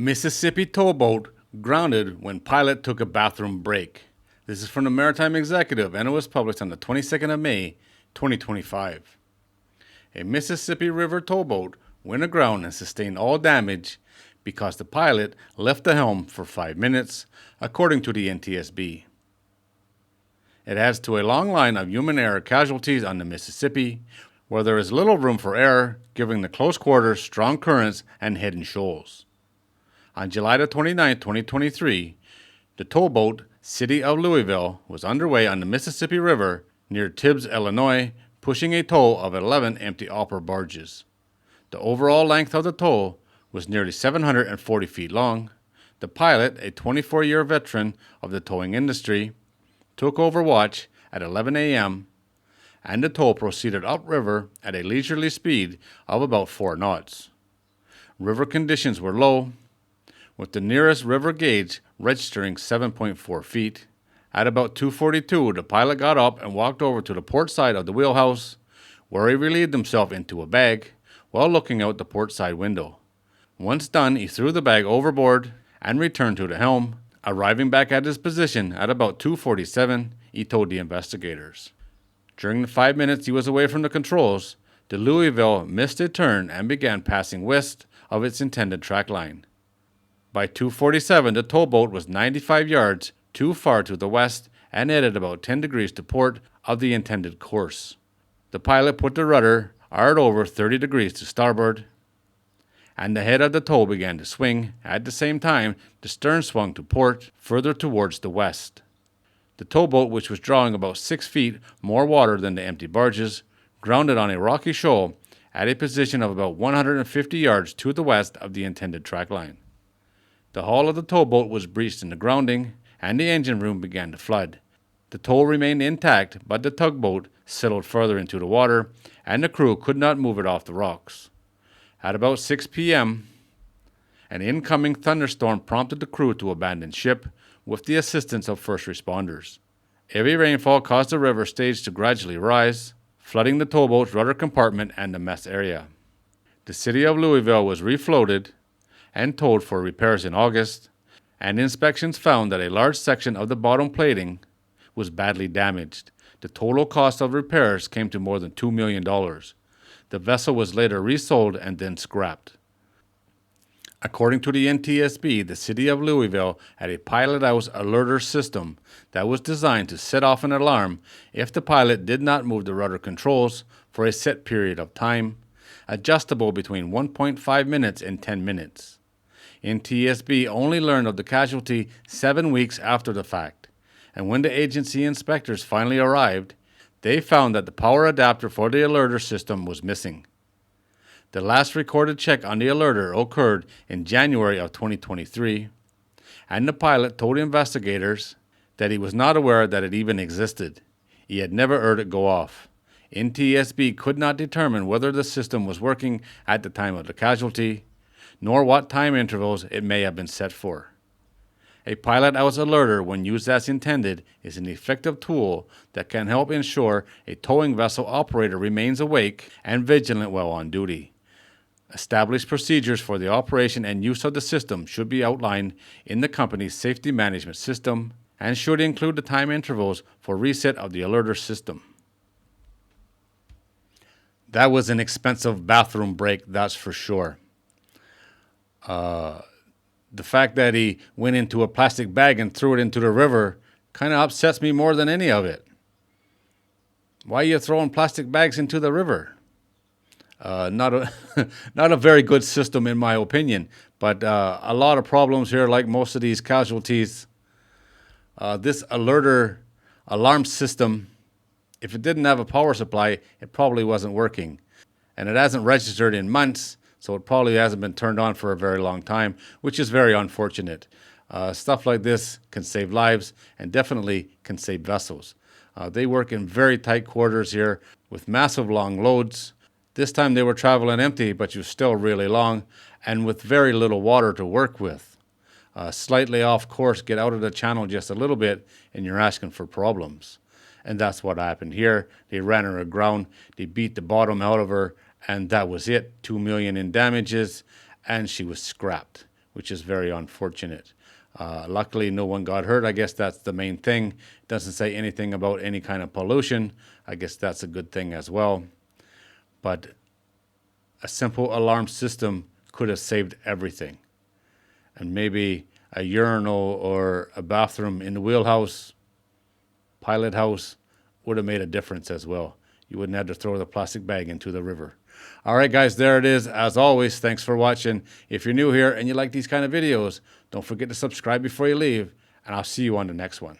Mississippi towboat grounded when pilot took a bathroom break. This is from the Maritime Executive and it was published on the 22nd of May, 2025. A Mississippi River towboat went aground and sustained all damage because the pilot left the helm for 5 minutes, according to the NTSB. It adds to a long line of human error casualties on the Mississippi, where there is little room for error, given the close quarters, strong currents, and hidden shoals. On July 29, 2023, the towboat City of Louisville was underway on the Mississippi River near Tibbs, Illinois, pushing a tow of 11 empty upper barges. The overall length of the tow was nearly 740 feet long. The pilot, a 24-year veteran of the towing industry, took over watch at 11 a.m., and the tow proceeded upriver at a leisurely speed of about 4 knots. River conditions were low, with the nearest river gauge registering 7.4 feet. At about 2:42, the pilot got up and walked over to the port side of the wheelhouse, where he relieved himself into a bag while looking out the port side window. Once done, he threw the bag overboard and returned to the helm. Arriving back at his position at about 2:47, he told the investigators. During the 5 minutes he was away from the controls, the Louisville missed a turn and began passing west of its intended track line. By 2:47, the towboat was 95 yards too far to the west and headed about 10 degrees to port of the intended course. The pilot put the rudder hard over 30 degrees to starboard, and the head of the tow began to swing. At the same time, the stern swung to port, further towards the west. The towboat, which was drawing about 6 feet more water than the empty barges, grounded on a rocky shoal at a position of about 150 yards to the west of the intended track line. The hull of the towboat was breached in the grounding, and the engine room began to flood. The tow remained intact, but the tugboat settled further into the water, and the crew could not move it off the rocks. At about 6 p.m., an incoming thunderstorm prompted the crew to abandon ship with the assistance of first responders. Heavy rainfall caused the river stage to gradually rise, flooding the towboat's rudder compartment and the mess area. The City of Louisville was refloated and towed for repairs in August, and inspections found that a large section of the bottom plating was badly damaged. The total cost of repairs came to more than $2 million. The vessel was later resold and then scrapped. According to the NTSB, the City of Louisville had a pilot-house alerter system that was designed to set off an alarm if the pilot did not move the rudder controls for a set period of time, adjustable between 1.5 minutes and 10 minutes. NTSB only learned of the casualty 7 weeks after the fact, and when the agency inspectors finally arrived, they found that the power adapter for the alerter system was missing. The last recorded check on the alerter occurred in January of 2023, and the pilot told investigators that he was not aware that it even existed. He had never heard it go off. NTSB could not determine whether the system was working at the time of the casualty, nor what time intervals it may have been set for. A pilot-house alerter, when used as intended, is an effective tool that can help ensure a towing vessel operator remains awake and vigilant while on duty. Established procedures for the operation and use of the system should be outlined in the company's safety management system and should include the time intervals for reset of the alerter system. That was an expensive bathroom break, that's for sure. The fact that he went into a plastic bag and threw it into the river kind of upsets me more than any of it. Why are you throwing plastic bags into the river? Not a very good system in my opinion, but a lot of problems here, like most of these casualties. This alerter alarm system, if it didn't have a power supply, it probably wasn't working. And it hasn't registered in months, so it probably hasn't been turned on for a very long time, which is very unfortunate. Stuff like this can save lives and definitely can save vessels. They work in very tight quarters here with massive long loads. This time they were traveling empty, but you're still really long and with very little water to work with. Slightly off course, get out of the channel just a little bit, and you're asking for problems. And that's what happened here. They ran her aground, they beat the bottom out of her, and that was it. $2 million in damages, and she was scrapped, which is very unfortunate. Luckily, no one got hurt. I guess that's the main thing. It doesn't say anything about any kind of pollution. I guess that's a good thing as well. But a simple alarm system could have saved everything. And maybe a urinal or a bathroom in the wheelhouse, pilot house, would have made a difference as well. You wouldn't have to throw the plastic bag into the river. All right, guys, there it is. As always, thanks for watching. If you're new here and you like these kind of videos, don't forget to subscribe before you leave, and I'll see you on the next one.